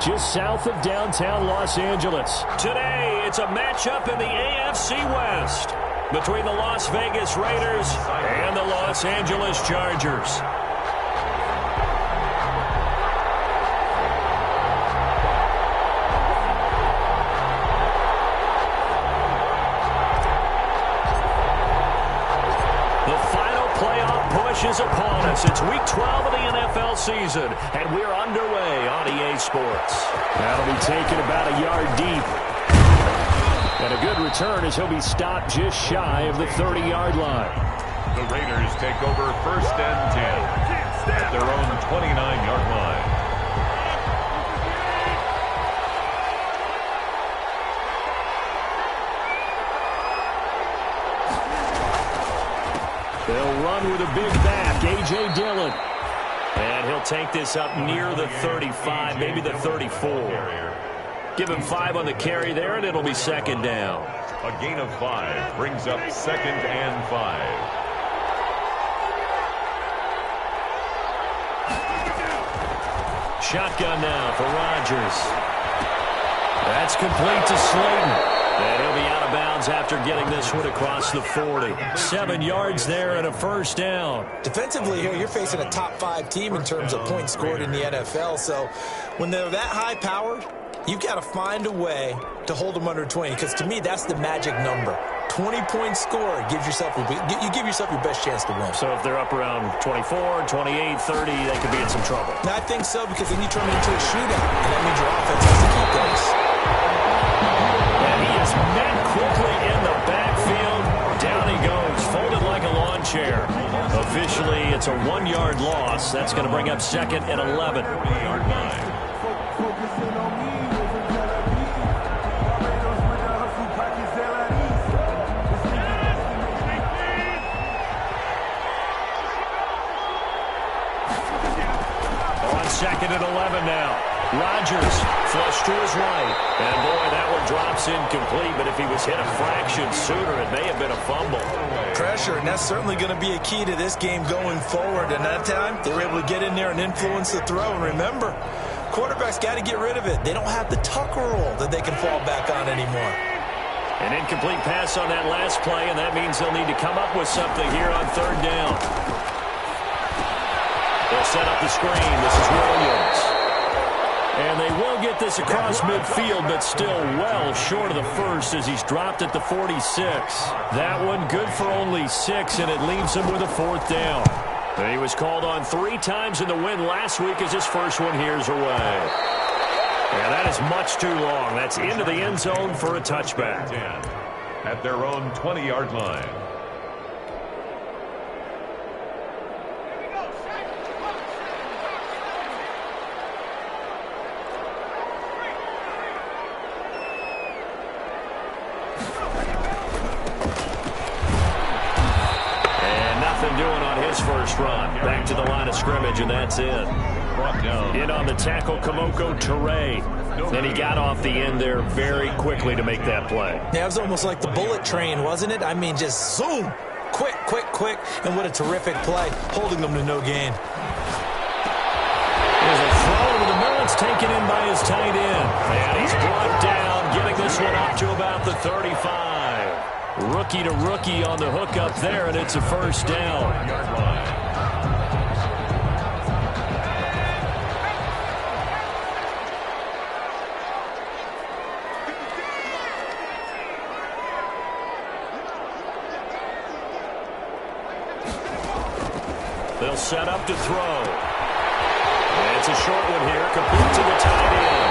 Just south of downtown Los Angeles. Today, it's a matchup in the AFC West between the Las Vegas Raiders and the Los Angeles Chargers. Is upon us. It's week 12 of the NFL season, and we're underway on EA Sports. That'll be taken about a yard deep. And a good return as he'll be stopped just shy of the 30-yard line. The Raiders take over 1st and 10 at their own 29-yard line. They'll run with a big back, A.J. Dillon. And he'll take this up near the 35, maybe the 34. Give him 5 on the carry there, and it'll be 2nd down. A gain of 5 brings up 2nd and 5. Shotgun now for Rodgers. That's complete to Slayton. And he'll be out of bounds after getting this one across the 40. 7 yards there and a 1st down. Defensively here, you're facing a top 5 team in terms of points scored in the NFL. So when they're that high-powered, you've got to find a way to hold them under 20. Because to me, that's the magic number. 20-point score gives yourself you give yourself your best chance to win. So if they're up around 24, 28, 30, they could be in some trouble. No, I think so, because then you turn it into a shootout. And that means your offense has to keep pace. Met quickly in the backfield. Down he goes, folded like a lawn chair. Officially, it's a 1-yard loss. That's going to bring up 2nd and 11. On 2nd and 11 now. Rodgers flush to his right. And, boy, that one drops incomplete. But if he was hit a fraction sooner, it may have been a fumble. Pressure, and that's certainly going to be a key to this game going forward. And that time, they were able to get in there and influence the throw. And remember, quarterbacks got to get rid of it. They don't have the Tucker rule that they can fall back on anymore. An incomplete pass on that last play, and that means they'll need to come up with something here on 3rd down. They'll set up the screen. This is Williams. And they will get this across midfield, but still well short of the 1st as he's dropped at the 46. That one good for only 6, and it leaves him with a 4th down. And he was called on 3 times in the win last week as his first one here's away. And that is much too long. That's into the end zone for a touchback. At their own 20-yard line. First run. Back to the line of scrimmage, and that's it. Brought down. In on the tackle, Kamoko Toure. Then he got off the end there very quickly to make that play. Yeah, it was almost like the bullet train, wasn't it? I mean, just zoom. Quick, quick, quick. And what a terrific play, holding them to no gain. There's a throw over the middle. It's taken in by his tight end. And he's brought down, getting this one up to about the 35. Rookie to rookie on the hook up there, and it's a 1st down. They'll set up to throw. And it's a short one here, complete to the tight end.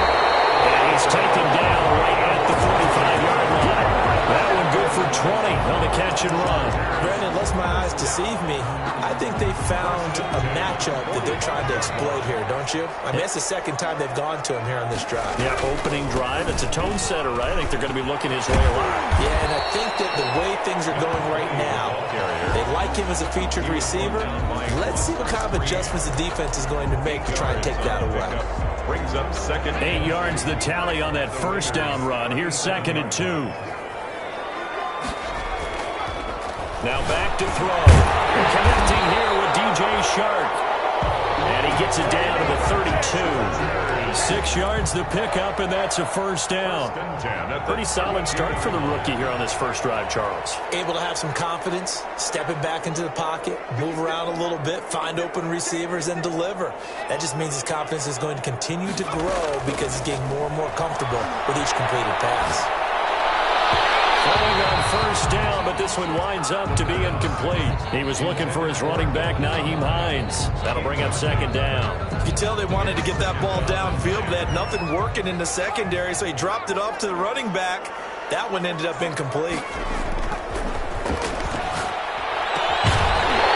And he's taken down right at the 45-yard line. That one good for 20 on the catch and run. Brandon, lest my eyes deceive me, I think they found a matchup that they're trying to exploit here, don't you? I mean, that's the 2nd time they've gone to him here on this drive. Yeah, opening drive. It's a tone setter, right? I think they're going to be looking his way a lot. Yeah, and I think that the way things are going right now, they like him as a featured receiver. Let's see what kind of adjustments the defense is going to make to try and take that away. Brings up 2nd. 8 yards the tally on that 1st down run. Here's 2nd and 2. Now back to throw. Connecting here with DJ Shark. And he gets it down to the 32. 6 yards the pickup, and that's a first down. Pretty solid start for the rookie here on this first drive, Charles. Able to have some confidence, stepping back into the pocket, move around a little bit, find open receivers, and deliver. That just means his confidence is going to continue to grow because he's getting more and more comfortable with each completed pass. Going on first down, but this one winds up to be incomplete. He was looking for his running back, Nyheim Hines. That'll bring up second down. You can tell they wanted to get that ball downfield, but they had nothing working in the secondary, so he dropped it off to the running back. That one ended up incomplete.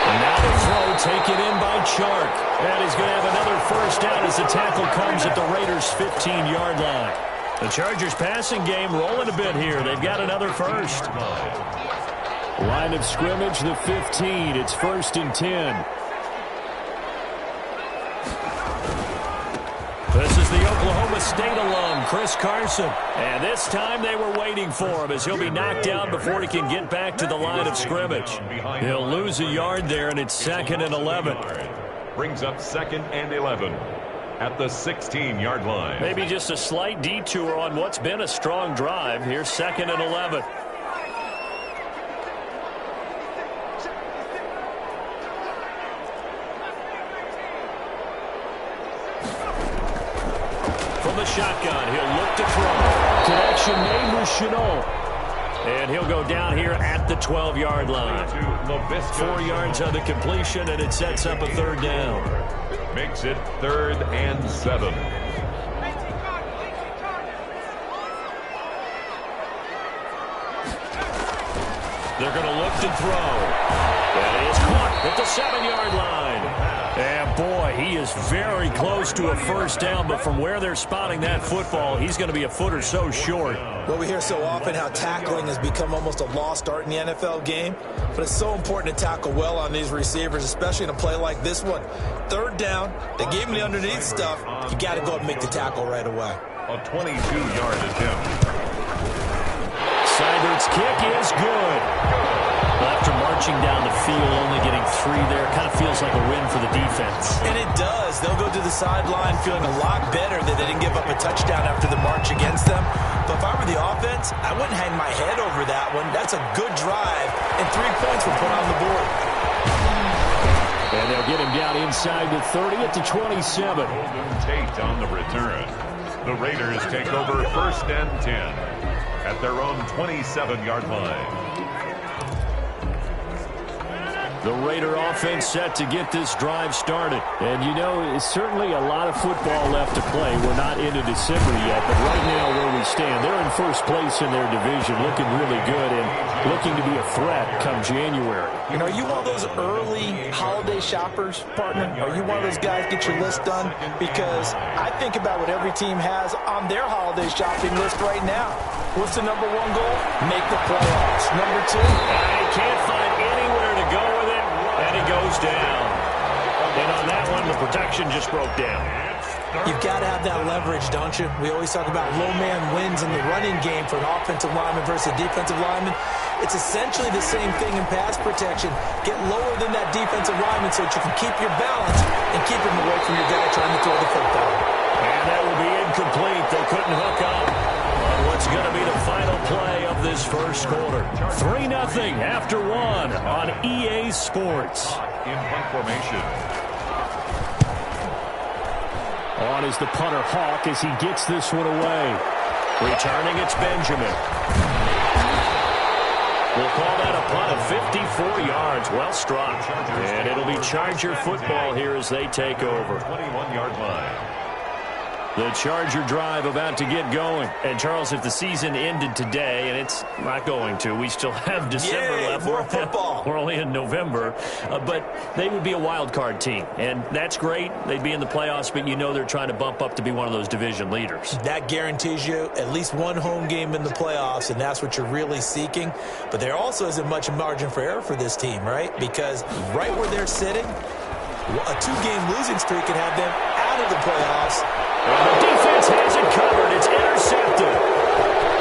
And now the throw taken in by Chark. And he's going to have another first down as the tackle comes at the Raiders' 15-yard line. The Chargers passing game rolling a bit here. They've got another first. Line of scrimmage, the 15. It's 1st and 10. This is the Oklahoma State alum, Chris Carson. And this time they were waiting for him as he'll be knocked down before he can get back to the line of scrimmage. He'll lose a yard there, and it's 2nd and 11. Brings up 2nd and 11. At the 16-yard line. Maybe just a slight detour on what's been a strong drive. Here's 2nd and 11. From the shotgun, he'll look to throw. Connection made with Chenault. And he'll go down here at the 12-yard line. 4 yards on the completion, and it sets up a 3rd down. Makes it 3rd and 7. They're going to look to throw. And he is caught at the 7-yard line. And boy, he is very close to a first down, but from where they're spotting that football, he's going to be a foot or so short. Well, we hear so often how tackling has become almost a lost art in the NFL game, but it's so important to tackle well on these receivers, especially in a play like this one. 3rd down, they gave him the underneath stuff. You got to go and make the tackle right away. A 22-yard attempt. Seibert's kick is good. After marching down the field, only getting 3 there, kind of feels like a win for the defense. And it does. They'll go to the sideline feeling a lot better that they didn't give up a touchdown after the march against them. But if I were the offense, I wouldn't hang my head over that one. That's a good drive, and 3 points were put on the board. And they'll get him down inside the 30 at the 27. Golden Tate on the return. The Raiders take over 1st and 10 at their own 27-yard line. The Raider offense set to get this drive started. And, you know, it's certainly a lot of football left to play. We're not into December yet, but right now where we stand, they're in first place in their division, looking really good and looking to be a threat come January. You know, are you one of those early holiday shoppers, partner? Are you one of those guys get your list done? Because I think about what every team has on their holiday shopping list right now. What's the #1 goal? Make the playoffs. #2? I can't find anywhere to go with it, and he goes down. And on that one, the protection just broke down. You've got to have that leverage, don't you? We always talk about low man wins in the running game for an offensive lineman versus a defensive lineman. It's essentially the same thing in pass protection. Get lower than that defensive lineman so that you can keep your balance and keep him away from your guy trying to throw the football. And that will be incomplete. They couldn't hook up on what's going to be the final play of this first quarter. 3-0 after 1 on EA Sports. In punt formation. On is the punter Hawk as he gets this one away. Returning, it's Benjamin. We'll call that a punt of 54 yards. Well struck. And it'll be Charger football here as they take over. 21-yard line. The Charger drive about to get going. And, Charles, if the season ended today, and it's not going to, we still have December left. More football. We're only in November. But they would be a wild card team. And that's great. They'd be in the playoffs, but you know they're trying to bump up to be one of those division leaders. That guarantees you at least one home game in the playoffs, and that's what you're really seeking. But there also isn't much margin for error for this team, right? Because right where they're sitting, a 2-game losing streak can have them out of the playoffs. And the defense has it covered. It's intercepted.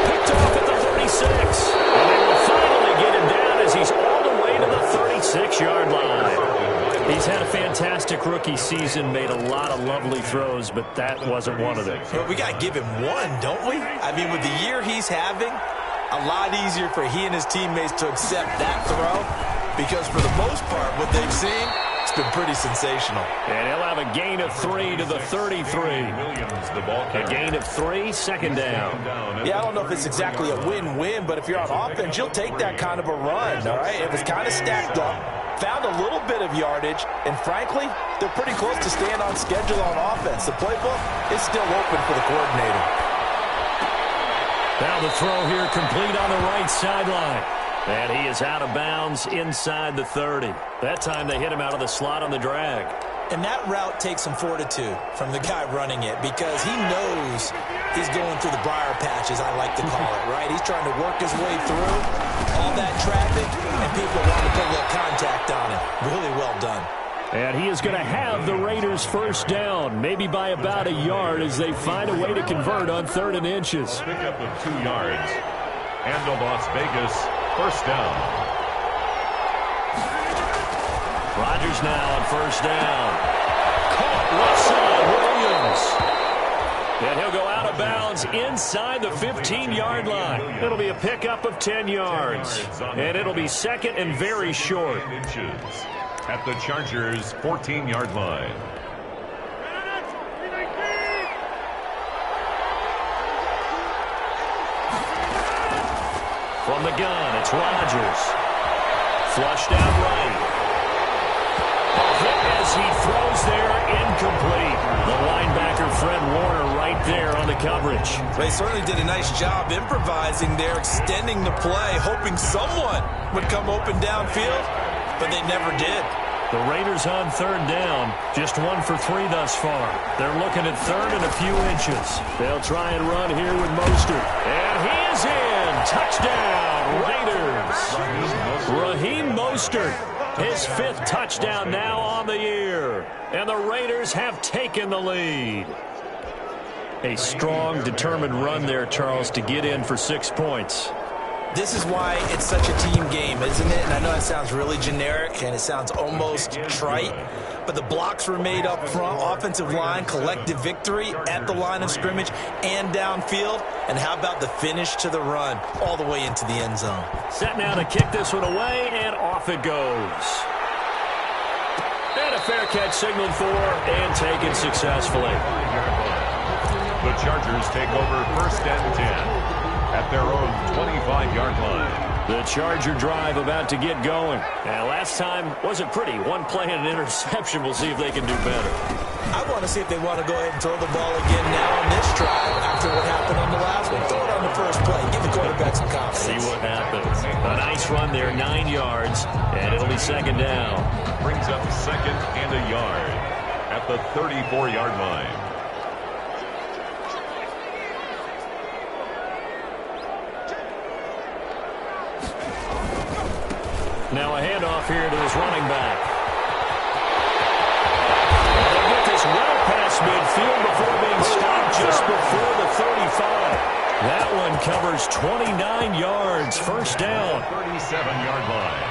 Picked off at the 36. And they will finally get him down as he's all the way to the 36-yard line. He's had a fantastic rookie season, made a lot of lovely throws, but that wasn't one of them. Well, we got to give him one, don't we? I mean, with the year he's having, a lot easier for he and his teammates to accept that throw because for the most part, what they've seen, it's been pretty sensational. And he'll have a gain of 3 to the 33. A gain of 3, second down. Yeah, I don't know if it's exactly a win-win, but if you're on offense, you'll take that kind of a run, all right? It was kind of stacked up, found a little bit of yardage, and frankly, they're pretty close to staying on schedule on offense. The playbook is still open for the coordinator. Now the throw here complete on the right sideline. And he is out of bounds inside the 30. That time they hit him out of the slot on the drag. And that route takes some fortitude from the guy running it because he knows he's going through the briar patches, I like to call it, right? He's trying to work his way through all that traffic, and people want to put a little contact on it. Really well done. And he is going to have the Raiders first down, maybe by about a yard as they find a way to convert on 3rd and inches. Pick up of 2 yards. And the Las Vegas first down. Rodgers now on first down. Caught left side, Williams. And he'll go out of bounds inside the 15-yard line. It'll be a pickup of 10 yards. And it'll be second and very short. At the Chargers' 14-yard line. From the gun, it's Rodgers. Flushed out right. A hit as he throws there, incomplete. The linebacker, Fred Warner, right there on the coverage. They certainly did a nice job improvising there, extending the play, hoping someone would come open downfield, but they never did. The Raiders on 3rd down, just 1 for 3 thus far. They're looking at 3rd and a few inches. They'll try and run here with Mostert. And he is in. Touchdown, Raiders. Raheem Mostert, his 5th touchdown now on the year. And the Raiders have taken the lead. A strong, determined run there, Charles, to get in for 6 points. This is why it's such a team game, isn't it? And I know that sounds really generic and it sounds almost trite, but the blocks were made up front, offensive line, collective victory at the line of scrimmage and downfield. And how about the finish to the run all the way into the end zone? Set now to kick this one away, and off it goes. And a fair catch signaled for and taken successfully. The Chargers take over 1st and 10. At their own 25-yard line. The Charger drive about to get going. And last time wasn't pretty. 1 play and an interception. We'll see if they can do better. I want to see if they want to go ahead and throw the ball again now on this drive after what happened on the last one. Throw it on the first play. Give the quarterback some confidence. See what happens. A nice run there, 9 yards, and it'll be 2nd down. Brings up 2nd and a yard at the 34-yard line. Now a handoff here to his running back. They'll get this well past midfield before being stopped just before the 35. That one covers 29 yards. First down. 37-yard line.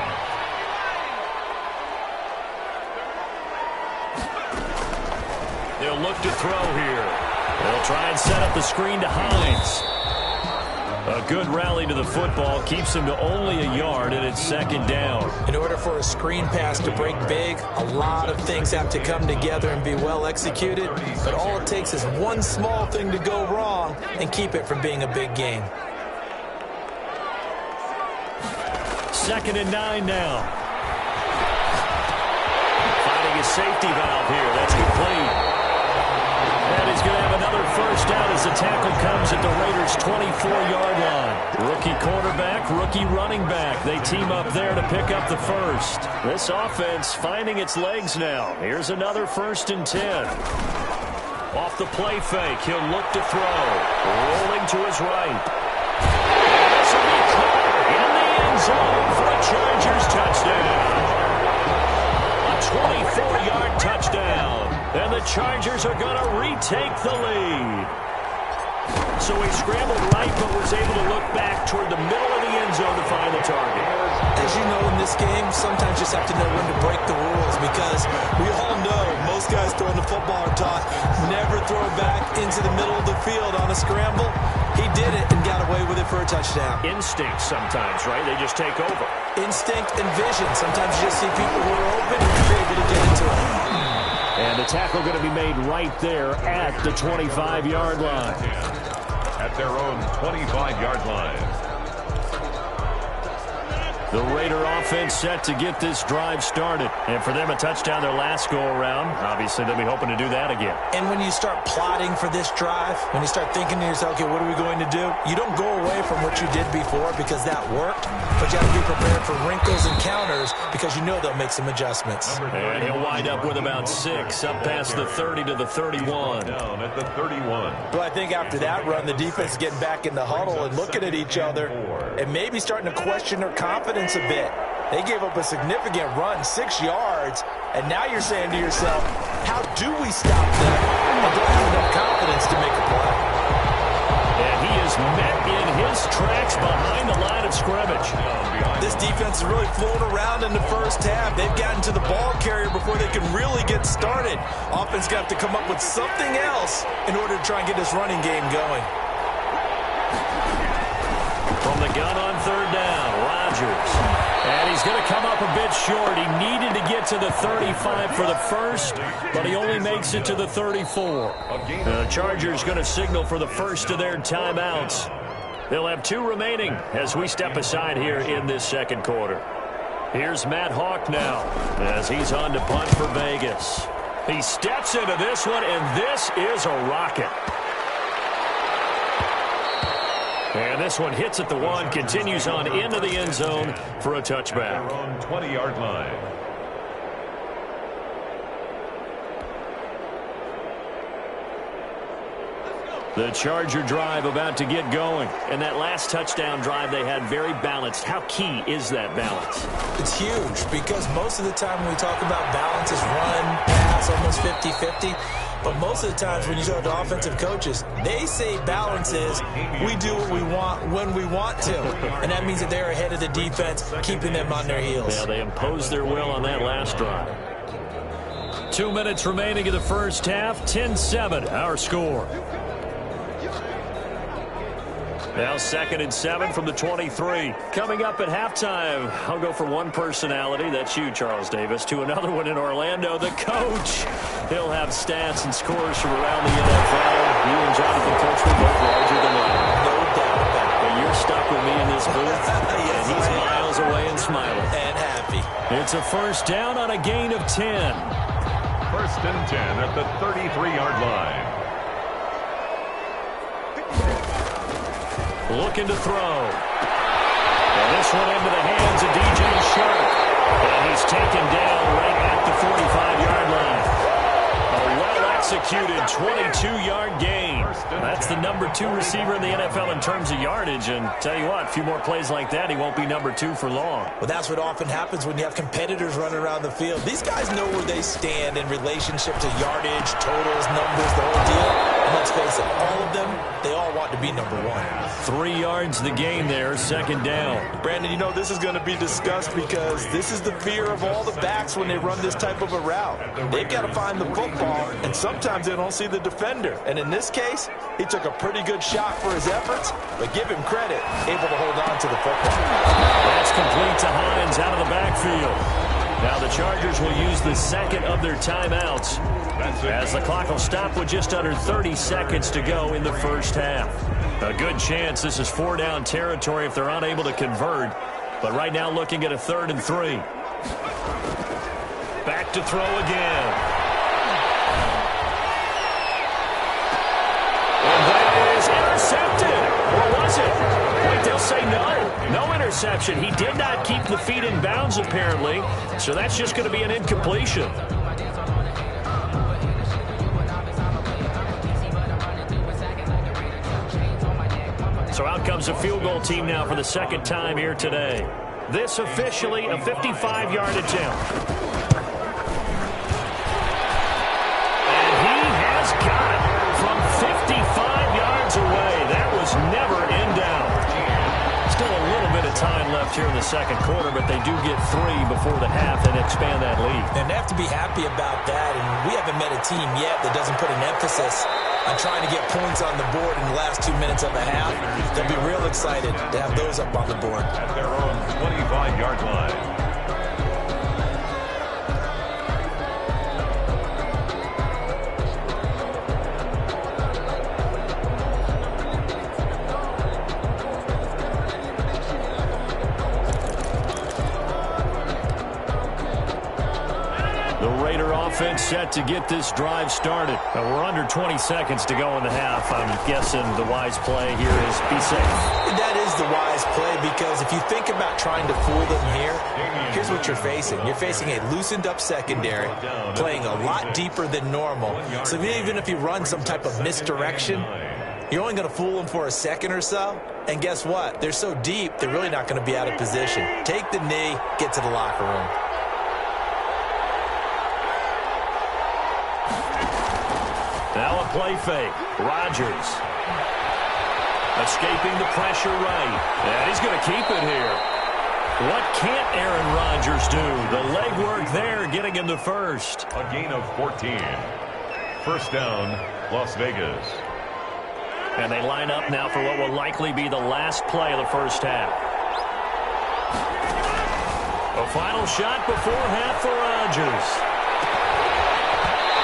They'll look to throw here. They'll try and set up the screen to Hines. A good rally to the football keeps him to only a yard, and it's 2nd down. In order for a screen pass to break big, a lot of things have to come together and be well executed. But all it takes is one small thing to go wrong and keep it from being a big game. 2nd and 9 now. Finding a safety valve here. That's complete. And he's going to have another first down as the tackle comes at the Raiders' 24-yard line. Rookie quarterback, rookie running back. They team up there to pick up the first. This offense finding its legs now. Here's another 1st and 10. Off the play fake, he'll look to throw. Rolling to his right. And this will be caught in the end zone for a Chargers touchdown. A 24-yard touchdown. And the Chargers are going to retake the lead. So he scrambled right, but was able to look back toward the middle of the end zone to find the target. As you know, in this game, sometimes you just have to know when to break the rules because we all know most most guys throwing the football are taught never throw back into the middle of the field on a scramble. He did it and got away with it for a touchdown. Instinct sometimes, right? They just take over. Instinct and vision. Sometimes you just see people who are open and you're able to get into it. And the tackle going to be made right there at the 25-yard line. At their own 25-yard line. The Raider offense set to get this drive started. And for them, a touchdown their last go-around. Obviously, they'll be hoping to do that again. And when you start plotting for this drive, when you start thinking to yourself, okay, what are we going to do? You don't go away from what you did before because that worked. But you have to be prepared for wrinkles and counters because you know they'll make some adjustments. And he'll wind up with about 6, up past the 30 to the 31. Down at the 31. Well, I think after that run, the defense is getting back in the huddle and looking at each other and maybe starting to question their confidence a bit. They gave up a significant run, 6 yards, and now you're saying to yourself, how do we stop them and don't have enough confidence to make a play? And he is met in his tracks behind the line of scrimmage. This defense is really flown around in the first half. They've gotten to the ball carrier before they can really get started. Offense got to come up with something else in order to try and get this running game going. From the gun on third down, Rodgers. And he's going to come up a bit short. He needed to get to the 35 for the first, but he only makes it to the 34. The Chargers going to signal for the first of their timeouts. They'll have 2 remaining as we step aside here in this second quarter. Here's Matt Hawk now as he's on to punt for Vegas. He steps into this one, and this is a rocket. And this one hits at the 1, continues on into the end zone for a touchback. Their own 20-yard line. The Charger drive about to get going. And that last touchdown drive they had very balanced. How key is that balance? It's huge because most of the time when we talk about balance is run, pass, almost 50-50. But most of the times when you talk to offensive coaches, they say balance is we do what we want when we want to. And that means that they're ahead of the defense, keeping them on their heels. Yeah, they imposed their will on that last drive. 2 minutes remaining in the first half. 10-7, our score. Now 2nd and 7 from the 23. Coming up at halftime, I'll go from one personality, that's you, Charles Davis, to another one in Orlando, the coach. He'll have stats and scores from around the NFL. You and Jonathan Coachman both larger than life. No doubt about it. But you're stuck with me in this booth, and he's miles away and smiling. And happy. It's a first down on a gain of 10. 1st and 10 at the 33-yard line. Looking to throw. And this one into the hands of DJ Shark. And he's taken down right at the 45-yard line. A well-executed 22-yard gain. That's the number 2 receiver in the NFL in terms of yardage. And tell you what, a few more plays like that, he won't be number 2 for long. Well, that's what often happens when you have competitors running around the field. These guys know where they stand in relationship to yardage, totals, numbers, the whole deal. And let's face it, all of them, they all want to be number 1. 3 yards the gain there, 2nd down. Brandon, you know this is going to be discussed because this is the fear of all the backs when they run this type of a route. They've got to find the football, and sometimes they don't see the defender. And in this case, he took a pretty good shot for his efforts, but give him credit, able to hold on to the football. That's complete to Hines out of the backfield. Now the Chargers will use the 2nd of their timeouts as the clock will stop with just under 30 seconds to go in the first half. A good chance this is 4-down territory if they're unable to convert. But right now looking at a 3rd and 3. Back to throw again. And that is intercepted. Or was it? Wait, they'll say no. No interception. He did not keep the feet in bounds, apparently. So that's just going to be an incompletion. So out comes a field goal team now for the 2nd time here today. This officially a 55-yard attempt. And he has got it from 55 yards away. That was never in doubt. Still a little bit of time left here in the second quarter, but they do get 3 before the half and expand that lead. And they have to be happy about that. And we haven't met a team yet that doesn't put an emphasis on trying to get points on the board in the last 2 minutes of a half. They'll be real excited to have those up on the board. At their own 25-yard line. Offense set to get this drive started. We're under 20 seconds to go in the half. I'm guessing the wise play here is be safe. That is the wise play, because if you think about trying to fool them here, here's what you're facing. You're facing a loosened up secondary, playing a lot deeper than normal. So even if you run some type of misdirection, you're only going to fool them for a second or so. And guess what? They're so deep, they're really not going to be out of position. Take the knee, get to the locker room. Now a play fake. Rodgers escaping the pressure right. And he's going to keep it here. What can't Aaron Rodgers do? The legwork there getting him the first. A gain of 14. First down, Las Vegas. And they line up now for what will likely be the last play of the first half. A final shot before half for Rodgers.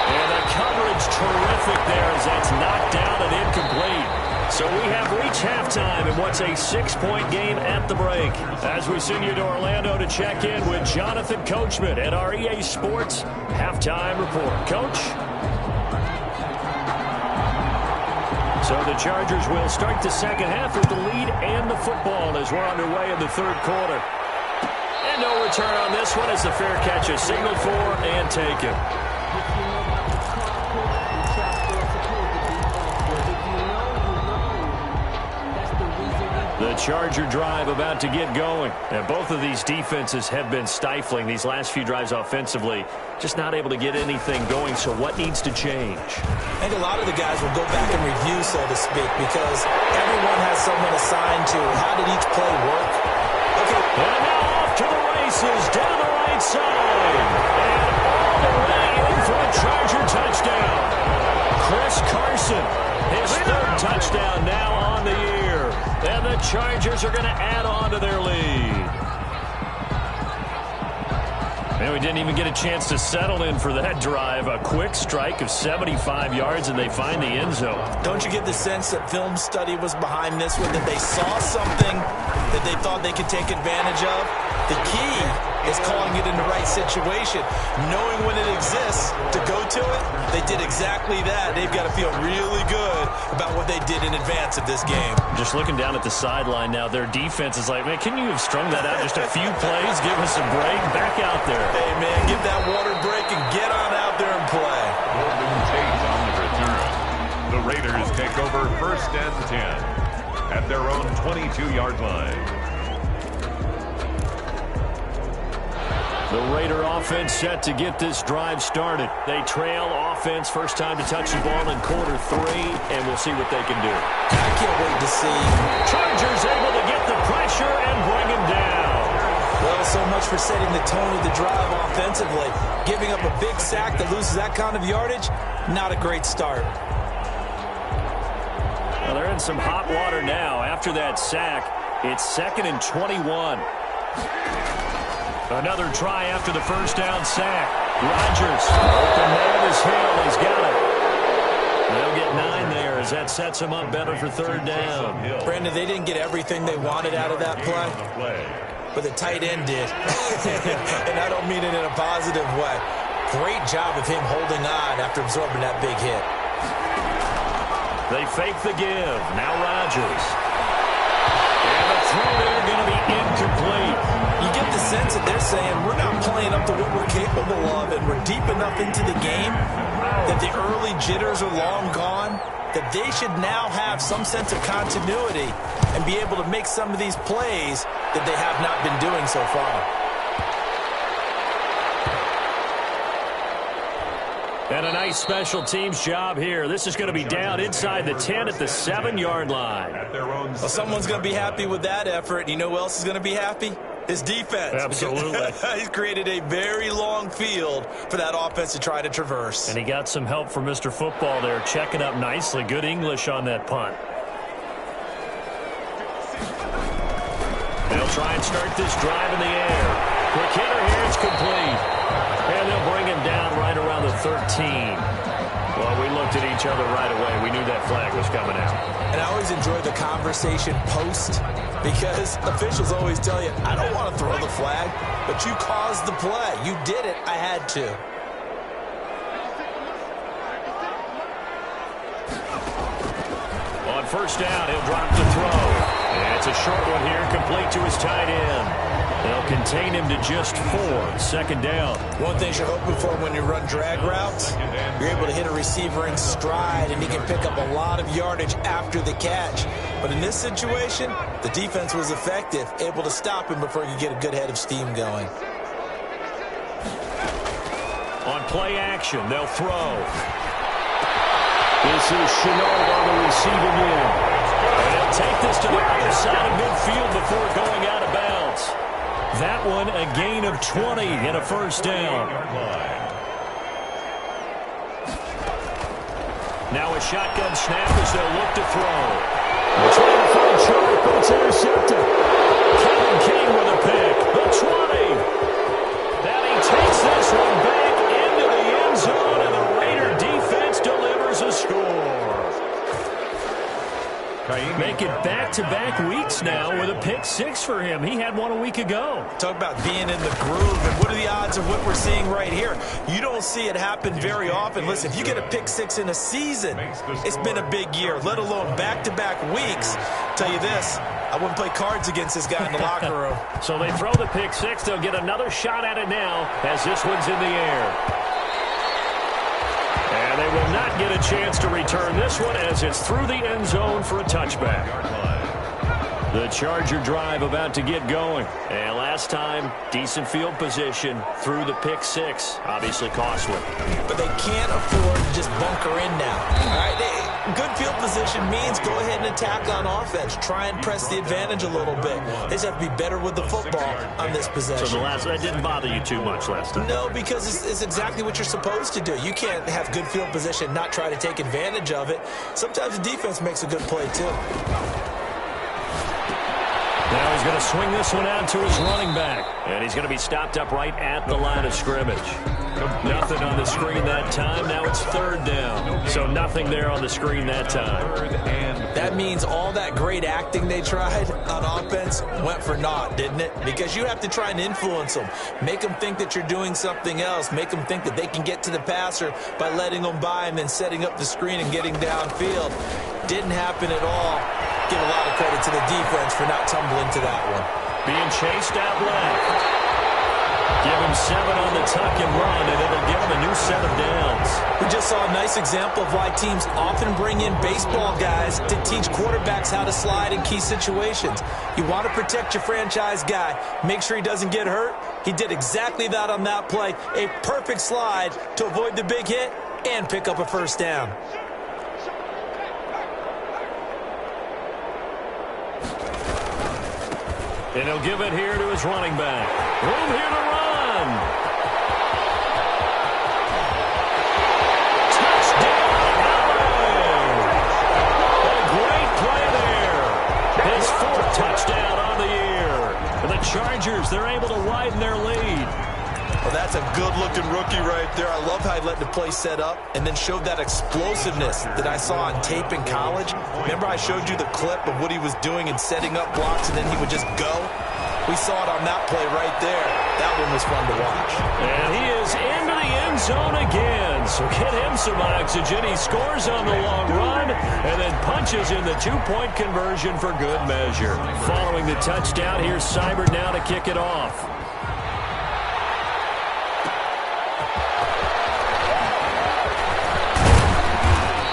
And the coverage terrific there as that's knocked down and incomplete. So we have reached halftime in what's a 6-point game at the break. As we send you to Orlando to check in with Jonathan Coachman at our EA Sports Halftime Report. Coach? So the Chargers will start the second half with the lead and the football as we're underway in the third quarter. And no return on this one as the fair catch is signaled for and taken. The Charger drive about to get going. And both of these defenses have been stifling these last few drives offensively. Just not able to get anything going. So what needs to change? I think a lot of the guys will go back and review, so to speak, because everyone has someone assigned to how did each play work. Okay. And now off to the races down the right side. And all the way in for a Charger touchdown. Chris Carson, his third touchdown now on the year. And the Chargers are going to add on to their lead. And we didn't even get a chance to settle in for that drive. A quick strike of 75 yards, and they find the end zone. Don't you get the sense that film study was behind this one, that they saw something that they thought they could take advantage of? The key is calling it in the right situation. Knowing when it exists to go to it, they did exactly that. They've got to feel really good about what they did in advance of this game. Just looking down at the sideline now, their defense is like, man, can you have strung that out just a few plays? Give us a break. Back out there. Hey, man, give that water break and get on out there and play. Golden Tate on the return. The Raiders take over first and 10 at their own 22-yard line. The Raider offense set to get this drive started. They trail offense, first time to touch the ball in quarter 3, and we'll see what they can do. I can't wait to see. Chargers able to get the pressure and bring him down. Well, so much for setting the tone of the drive offensively. Giving up a big sack that loses that kind of yardage, not a great start. Well, they're in some hot water now. After that sack, it's 2nd and 21. Another try after the first down sack. Rodgers, open man is Hill. He's got it. They'll get 9 there as that sets him up better for third down. Brandon, they didn't get everything they wanted out of that play, but the tight end did. And I don't mean it in a positive way. Great job of him holding on after absorbing that big hit. They fake the give. Now Rodgers. And the throw there going to be incomplete. You get the sense that they're saying we're not playing up to what we're capable of, and we're deep enough into the game that the early jitters are long gone, that they should now have some sense of continuity and be able to make some of these plays that they have not been doing so far. And a nice special teams job here. This is going to be down inside the 10 at the 7-yard line. Well, someone's going to be happy with that effort. You know who else is going to be happy? His defense. Absolutely. He's created a very long field for that offense to try to traverse. And he got some help from Mr. Football there, checking up nicely. Good English on that punt. They'll try and start this drive in the air. Quick hitter here, it's complete. And they'll bring him down right around the 13. Well, we looked at each other right away. We knew that flag was coming out. And I always enjoy the conversation post because officials always tell you, I don't want to throw the flag, but you caused the play. You did it. I had to. On first down, he'll drop the throw. And it's a short one here, complete to his tight end. They'll contain him to just 4. Second down. One thing you're hoping for when you run drag routes, you're able to hit a receiver in stride, and he can pick up a lot of yardage after the catch. But in this situation, the defense was effective, able to stop him before he could get a good head of steam going. On play action, they'll throw. This is Chenault on the receiving end. They'll take this to the other side of midfield before going out of bounds. That one a gain of 20 and a first down. Now a shotgun snap as they'll look to throw. They're trying to find Chark, but it's intercepted. Kevin King with a pick. The 20. And he takes this one back into the end zone, and the Raider defense delivers a score. Make it back-to-back weeks now with a pick 6 for him. He had one a week ago. Talk about being in the groove, and what are the odds of what we're seeing right here? You don't see it happen very often. Listen, if you get a pick 6 in a season, it's been a big year, let alone back-to-back weeks. Tell you this, I wouldn't play cards against this guy in the locker room. So they throw the pick 6. They'll get another shot at it now as this one's in the air. And they will not get a chance to return this one as it's through the end zone for a touchback. The Charger drive about to get going. And last time, decent field position through the pick 6. Obviously costly. But they can't afford to just bunker in now. All right, good field position means go ahead and attack on offense. Try and press the advantage a little bit. They just have to be better with the football on this possession. So that didn't bother you too much last time? No, because it's exactly what you're supposed to do. You can't have good field position, not try to take advantage of it. Sometimes the defense makes a good play, too. Now he's going to swing this one out to his running back. And he's going to be stopped up right at the line of scrimmage. Nothing on the screen that time. Now it's third down. So nothing there on the screen that time. That means all that great acting they tried on offense went for naught, didn't it? Because you have to try and influence them. Make them think that you're doing something else. Make them think that they can get to the passer by letting them by and then setting up the screen and getting downfield. Didn't happen at all. Give a lot of credit to the defense for not tumbling to that one. Being chased out left. Give him 7 on the tuck and run, and it'll give him a new set of downs. We just saw a nice example of why teams often bring in baseball guys to teach quarterbacks how to slide in key situations. You want to protect your franchise guy. Make sure he doesn't get hurt. He did exactly that on that play. A perfect slide to avoid the big hit and pick up a first down. And he'll give it here to his running back. Room here to run. Touchdown, a great play there. His 4th touchdown on the year. And the Chargers, they're able to widen their lead. Well, that's a good-looking rookie right there. I love how he let the play set up and then showed that explosiveness that I saw on tape in college. Remember I showed you the clip of what he was doing and setting up blocks, and then he would just go? We saw it on that play right there. That one was fun to watch. And he is into the end zone again. So get him some oxygen. He scores on the long run and then punches in the 2-point conversion for good measure. Following the touchdown, here's Seibert now to kick it off.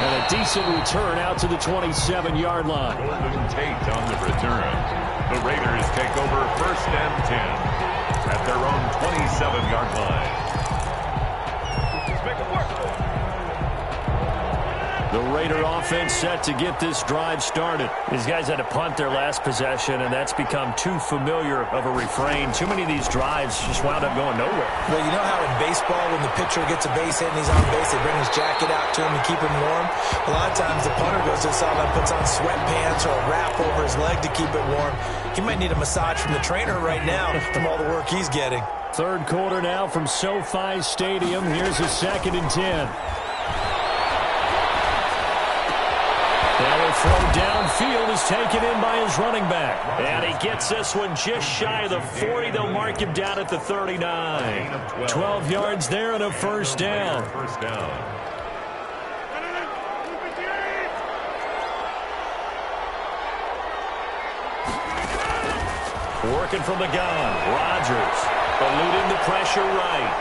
And a decent return out to the 27-yard line. Golden Tate on the return. The Raiders take over first and 10 at their own 27-yard line. Let's make it work. The Raider offense set to get this drive started. These guys had to punt their last possession, and that's become too familiar of a refrain. Too many of these drives just wound up going nowhere. Well, you know how in baseball, when the pitcher gets a base hit and he's on base, they bring his jacket out to him and keep him warm? A lot of times the punter goes to the sideline, puts on sweatpants or a wrap over his leg to keep it warm. He might need a massage from the trainer right now from all the work he's getting. Third quarter now from SoFi Stadium. Here's a 2nd and 10. They'll throw downfield is taken in by his running back. And he gets this one just shy of the 40. They'll mark him down at the 39. 12 yards there and a first down. Working from the gun. Rodgers eluding the pressure right.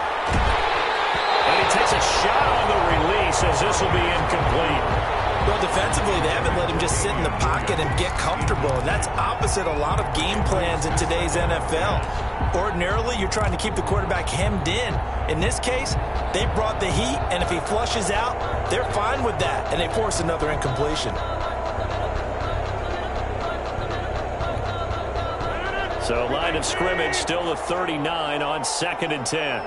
And he takes a shot on the release as this will be incomplete. Well, defensively, they haven't let him just sit in the pocket and get comfortable. And that's opposite a lot of game plans in today's NFL. Ordinarily, you're trying to keep the quarterback hemmed in. In this case, they brought the heat, and if he flushes out, they're fine with that, and they force another incompletion. So line of scrimmage still the 39 on 2nd and 10.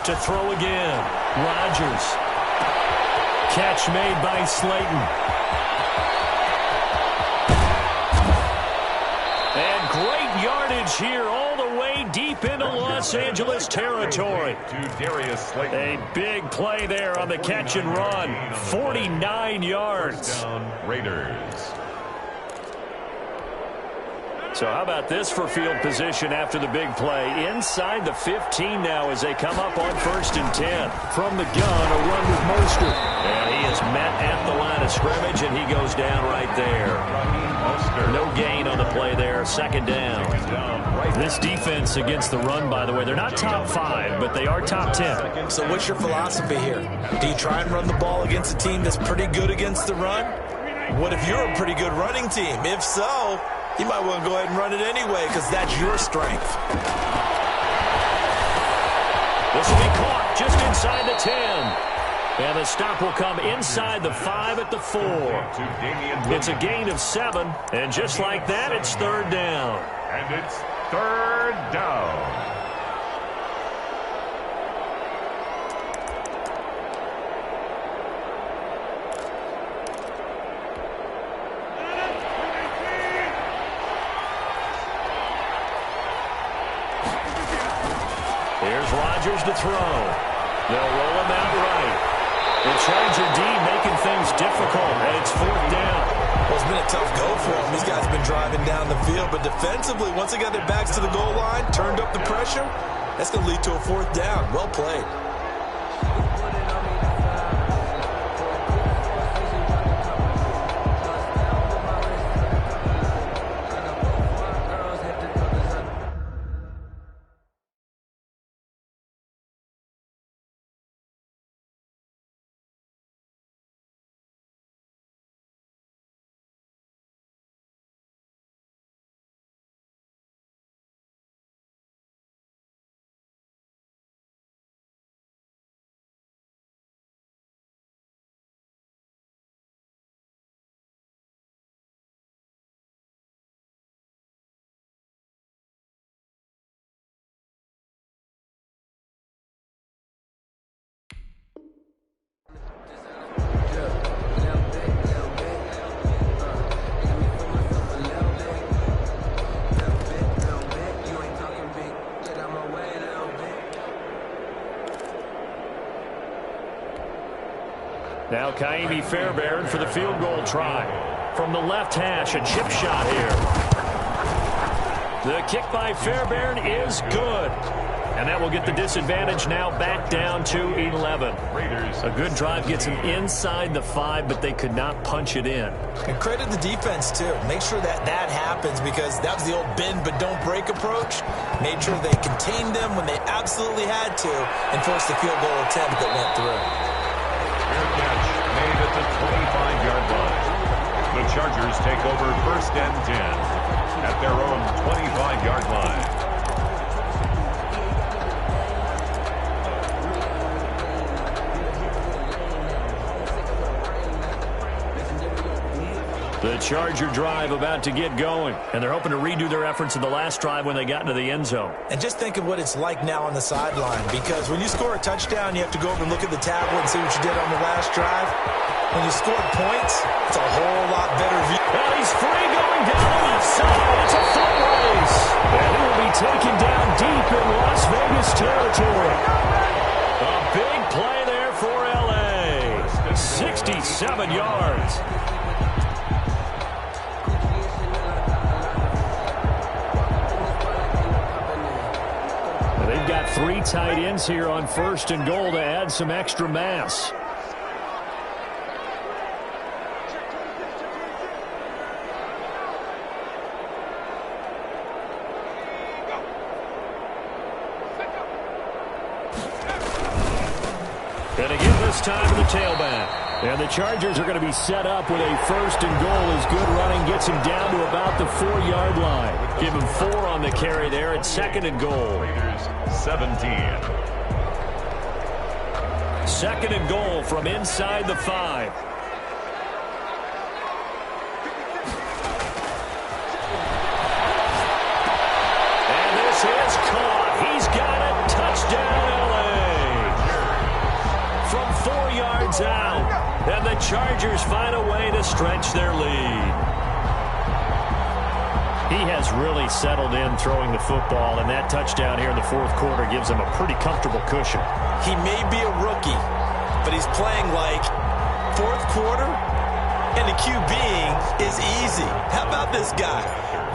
To throw again. Rodgers. Catch made by Slayton. And great yardage here all the way deep into Los Angeles territory. A big play there on the catch and run. 49 yards. Raiders. So how about this for field position after the big play? Inside the 15 now as they come up on 1st and 10. From the gun, a run with Mostert. And he is met at the line of scrimmage, and he goes down right there. No gain on the play there. 2nd down. This defense against the run, by the way, they're not top 5, but they are top 10. So what's your philosophy here? Do you try and run the ball against a team that's pretty good against the run? What if you're a pretty good running team? If so, you might want to go ahead and run it anyway because that's your strength. This will be caught just inside the 10. And the stop will come inside the 5 at the 4. It's a gain of 7. And just like that, it's 3rd down. And it's 3rd down. Here's Rodgers to throw. They'll roll him out right. The Charger D making things difficult, and it's 4th down. Well, it's been a tough go for them. These guys have been driving down the field, but defensively, once they got their backs to the goal line, turned up the pressure, that's going to lead to a 4th down. Well played. Now Kaimi Fairbairn for the field goal try. From the left hash, a chip shot here. The kick by Fairbairn is good. And that will get the disadvantage now back down to 11. A good drive gets them inside the 5, but they could not punch it in. And credit the defense, too. Make sure that that happens because that was the old bend but don't break approach. Made sure they contained them when they absolutely had to and forced the field goal attempt that went through. Fair catch made at the 25-yard line. The Chargers take over 1st and 10 at their own 25-yard line. The Charger drive about to get going, and they're hoping to redo their efforts in the last drive when they got into the end zone. And just think of what it's like now on the sideline, because when you score a touchdown, you have to go over and look at the tablet and see what you did on the last drive. When you scored points, it's a whole lot better view. Well, he's free going down the left side. It's a foot race. And he will be taken down deep in Las Vegas territory. A big play there for L.A. 67 yards. They've got 3 tight ends here on 1st and goal to add some extra mass. And again this time to the tailback. And the Chargers are going to be set up with a 1st and goal as good running gets him down to about the 4-yard line. Give him 4 on the carry there at 2nd and goal. 17. 2nd and goal from inside the 5. And this is caught. He's got it. Touchdown, L.A. From 4 yards out. And the Chargers find a way to stretch their lead. He has really settled in throwing the football, and that touchdown here in the 4th quarter gives him a pretty comfortable cushion. He may be a rookie, but he's playing like 4th quarter, and the QBing is easy. How about this guy?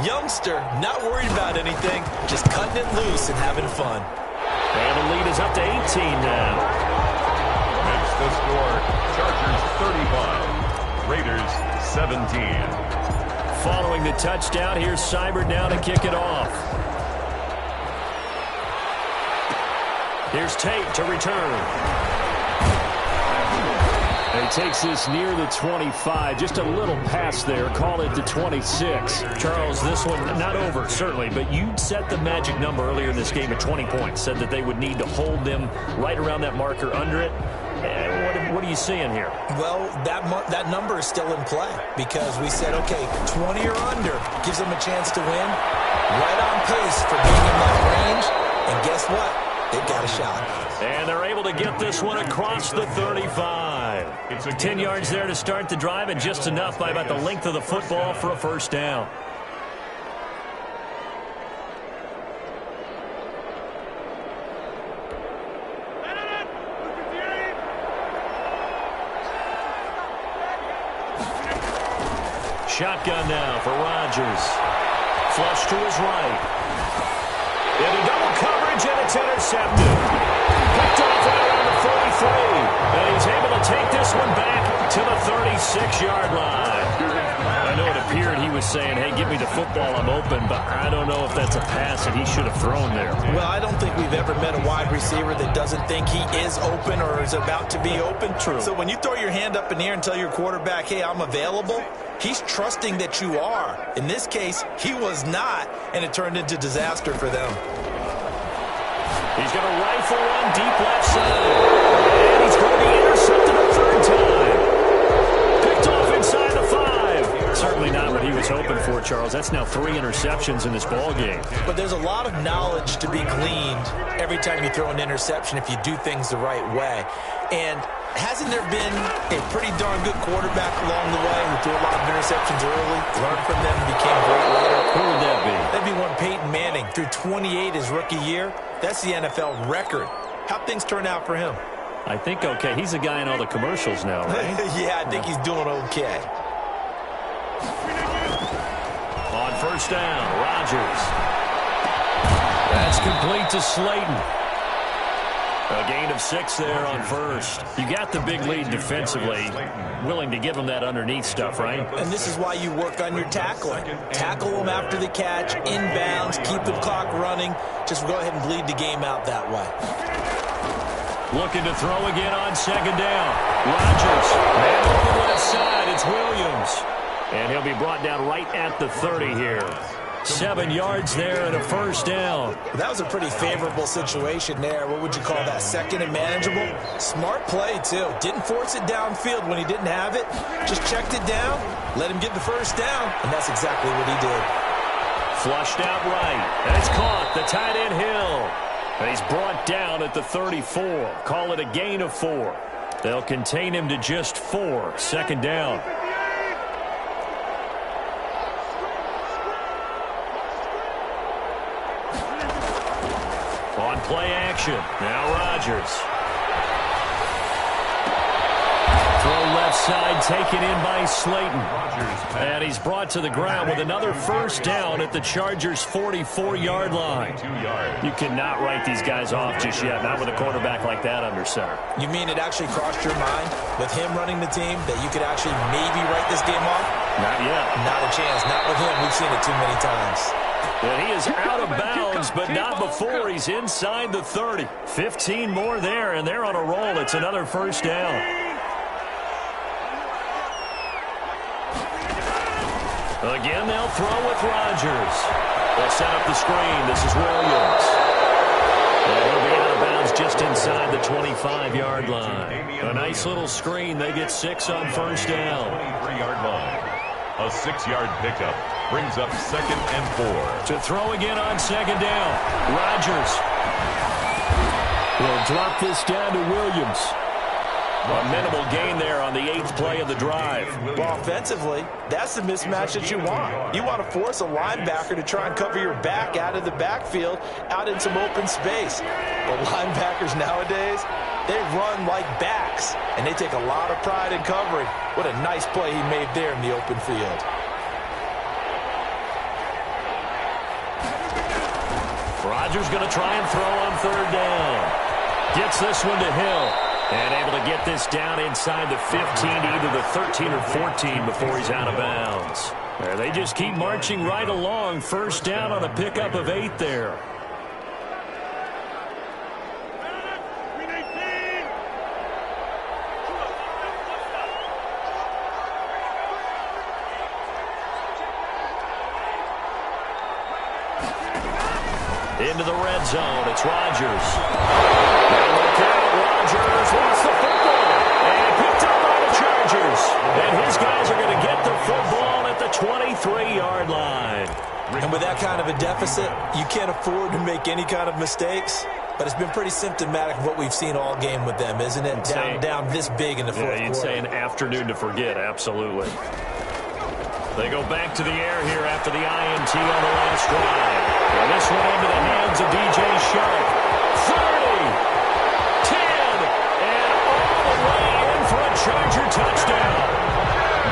Youngster, not worried about anything, just cutting it loose and having fun. And the lead is up to 18 now. Makes the score Chargers 35, Raiders 17. Following the touchdown, here's Seibert now to kick it off. Here's Tate to return. And he takes this near the 25. Just a little pass there. Call it the 26. Charles, this one not over, certainly, but you set the magic number earlier in this game at 20 points. Said that they would need to hold them right around that marker under it. What are you seeing here? Well, that number is still in play because we said, okay, 20 or under gives them a chance to win. Right on pace for being in that range. And guess what? They've got a shot. And they're able to get this one across the 35. It's 10 yards there to start the drive, and just enough by about the length of the football for a 1st down. Shotgun now for Rodgers. Flush to his right. Into double coverage, and it's intercepted. Picked off right around the 43. And he's able to take this one back to the 36-yard line. I know it appeared he was saying, hey, give me the football, I'm open, but I don't know if that's a pass that he should have thrown there. Well, I don't think we've ever met a wide receiver that doesn't think he is open or is about to be open. True. So when you throw your hand up in the air and tell your quarterback, hey, I'm available, he's trusting that you are. In this case, he was not, and it turned into disaster for them. He's going to rifle one deep left side. And he's going to be intercepted a 3rd time. Picked off inside the 5. Certainly not what he was hoping for, Charles. That's now 3 interceptions in this ball game. But there's a lot of knowledge to be gleaned every time you throw an interception if you do things the right way. And hasn't there been a pretty darn good quarterback along the way who threw a lot of interceptions early, learned from them, and became great later? Who would that be? That'd be one Peyton Manning. Threw 28 his rookie year. That's the NFL record. How'd things turn out for him? I think okay. He's a guy in all the commercials now, right? Yeah, I think he's doing okay. On 1st down, Rodgers. That's complete to Slayton. A gain of 6 there on 1st. You got the big lead defensively. Willing to give them that underneath stuff, right? And this is why you work on your tackling. Tackle them after the catch, inbounds, keep the clock running. Just go ahead and bleed the game out that way. Looking to throw again on 2nd down. Rodgers, man over the left side. It's Williams. And he'll be brought down right at the 30 here. 7 yards there and a first down. That was a pretty favorable situation there. What would you call that? Second and manageable? Smart play, too. Didn't force it downfield when he didn't have it. Just checked it down, let him get the first down, and that's exactly what he did. Flushed out right, and it's caught. The tight end Hill. And he's brought down at the 34. Call it a gain of 4. They'll contain him to just 4. Second down. On play action. Now Rodgers. Throw left side taken in by Slayton. And he's brought to the ground with another first down at the Chargers' 44-yard line. You cannot write these guys off just yet, not with a quarterback like that under center. You mean it actually crossed your mind with him running the team that you could actually maybe write this game off? Not yet. Not a chance. Not with him. We've seen it too many times. And he is out of bounds, but not before he's inside the 30. 15 more there, and they're on a roll. It's another first down. Again, they'll throw with Rodgers. They'll set up the screen. This is Williams. And he'll be out of bounds just inside the 25-yard line. A nice little screen. They get 6 on first down. 23-yard line. A 6-yard pickup brings up 2nd and 4. To throw again on second down. Rodgers will drop this down to Williams. A minimal gain there on the 8th play of the drive. Well, offensively, that's the mismatch that you want. You want to force a linebacker to try and cover your back out of the backfield, out in some open space. But linebackers nowadays, they run like backs, and they take a lot of pride in covering. What a nice play he made there in the open field. Rodgers going to try and throw on third down. Gets this one to Hill. And able to get this down inside the 15 to either the 13 or 14 before he's out of bounds. There, they just keep marching right along. First down on a pickup of 8 there. Into the red zone. It's Rodgers. Now look out. Rodgers lost the football. And picked up by the Chargers. And his guys are going to get the football at the 23-yard line. And with that kind of a deficit, you can't afford to make any kind of mistakes. But it's been pretty symptomatic of what we've seen all game with them, isn't it? Down this big in the fourth quarter. You'd say an afternoon to forget, absolutely. They go back to the air here after the INT on the last drive. And this one into the hands of DJ Shark. 30, 10, and all the way in for a Charger touchdown.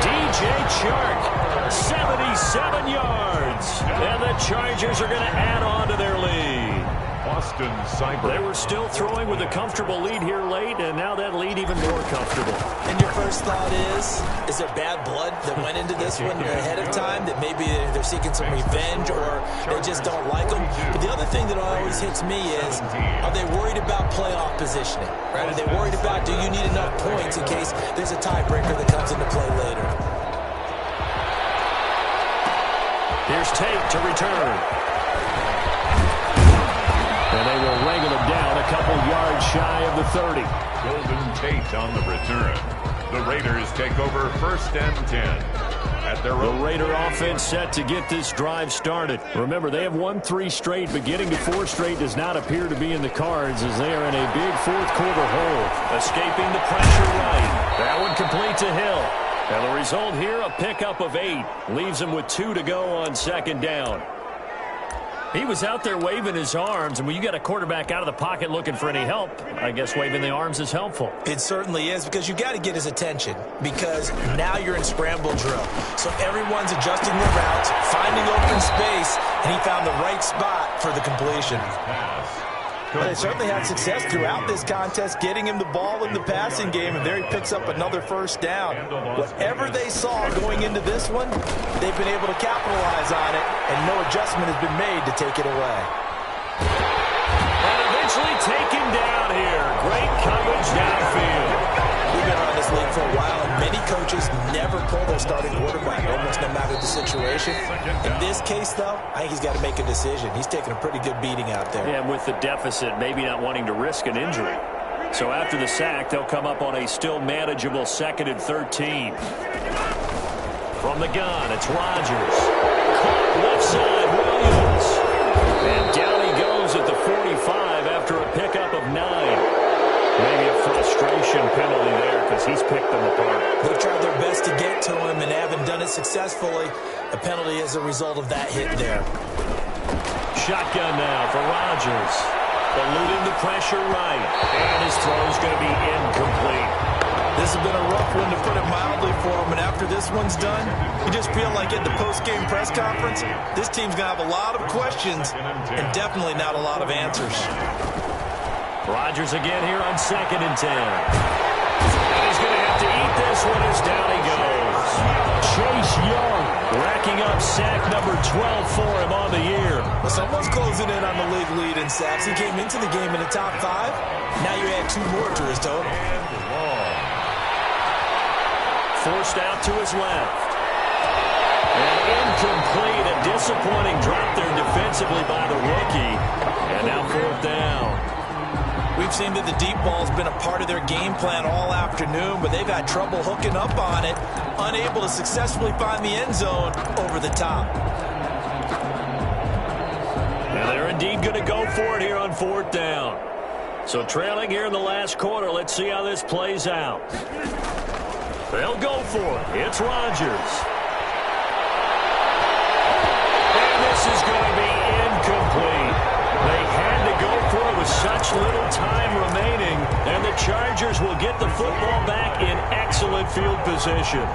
DJ Shark, 77 yards. And the Chargers are going to add on to their lead. Boston Cyber. They were still throwing with a comfortable lead here late, and now that lead even more comfortable. And your first thought is there bad blood that went into this one ahead of time, that maybe they're seeking some revenge or they just don't like them? But the other thing that always hits me is, are they worried about playoff positioning? Right? Are they worried about, do you need enough points in case there's a tiebreaker that comes into play later? Here's Tate to return. And they will wrangle him down a couple yards shy of the 30. Golden Tate on the return. The Raiders take over 1st and 10. At their The Raider offense set to get this drive started. Remember, they have won 3 straight, but getting to 4 straight does not appear to be in the cards as they are in a big fourth quarter hole. Escaping the pressure right. That one complete to Hill. And the result here, a pickup of 8. Leaves him with 2 to go on second down. He was out there waving his arms, and when you got a quarterback out of the pocket looking for any help, I guess waving the arms is helpful. It certainly is, because you got to get his attention, because now you're in scramble drill. So everyone's adjusting their routes, finding open space, and he found the right spot for the completion. But they certainly had success throughout this contest, getting him the ball in the passing game, and there he picks up another first down. Whatever they saw going into this one, they've been able to capitalize on it, and no adjustment has been made to take it away. And eventually taken down here. Great coverage downfield. We've been on this this league for a while, and many coaches never pull their starting quarterback, almost no matter the situation. In this case, though, I think he's got to make a decision. He's taking a pretty good beating out there. Yeah, and with the deficit, maybe not wanting to risk an injury. So after the sack, they'll come up on a still manageable 2nd and 13. From the gun, it's Rodgers. Caught left side, Williams. And down he goes at the 45 after a pickup of 9. Maybe a frustration penalty there because he's picked them apart. They've tried their best to get to him and haven't done it successfully. A penalty as a result of that hit there. Shotgun now for Rodgers. Eluding the pressure right. And his throw's going to be incomplete. This has been a rough one, to put it mildly, for him. And after this one's done, you just feel like at the post-game press conference, this team's going to have a lot of questions and definitely not a lot of answers. Rodgers again here on 2nd and 10. And he's going to have to eat this one as down he goes. Chase Young racking up sack number 12 for him on the year. Well, someone's closing in on the league lead in sacks. He came into the game in the top 5. Now you add 2 more to his total. Forced out to his left. And incomplete. A disappointing drop there defensively by the rookie. And now 4th down. We've seen that the deep ball's been a part of their game plan all afternoon, but they've had trouble hooking up on it, unable to successfully find the end zone over the top. And they're indeed going to go for it here on 4th down. So trailing here in the last quarter, let's see how this plays out. They'll go for it. It's Rodgers. And this is going to be incomplete. They had to go for it with such little time remaining, and the Chargers will get the football back in excellent field position.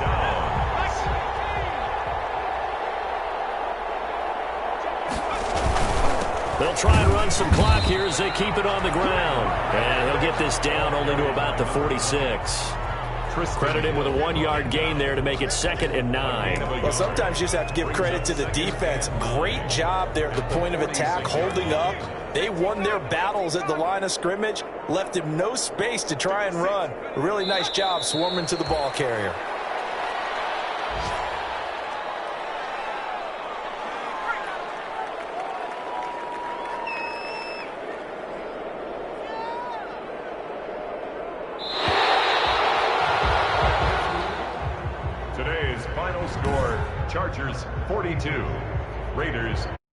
They'll try and run some clock here as they keep it on the ground. And he'll get this down only to about the 46. Credit him with a 1-yard gain there to make it 2nd and 9. Well, sometimes you just have to give credit to the defense. Great job there at the point of attack, holding up. They won their battles at the line of scrimmage, left him no space to try and run. A really nice job swarming to the ball carrier. Today's final score, Chargers 42, Raiders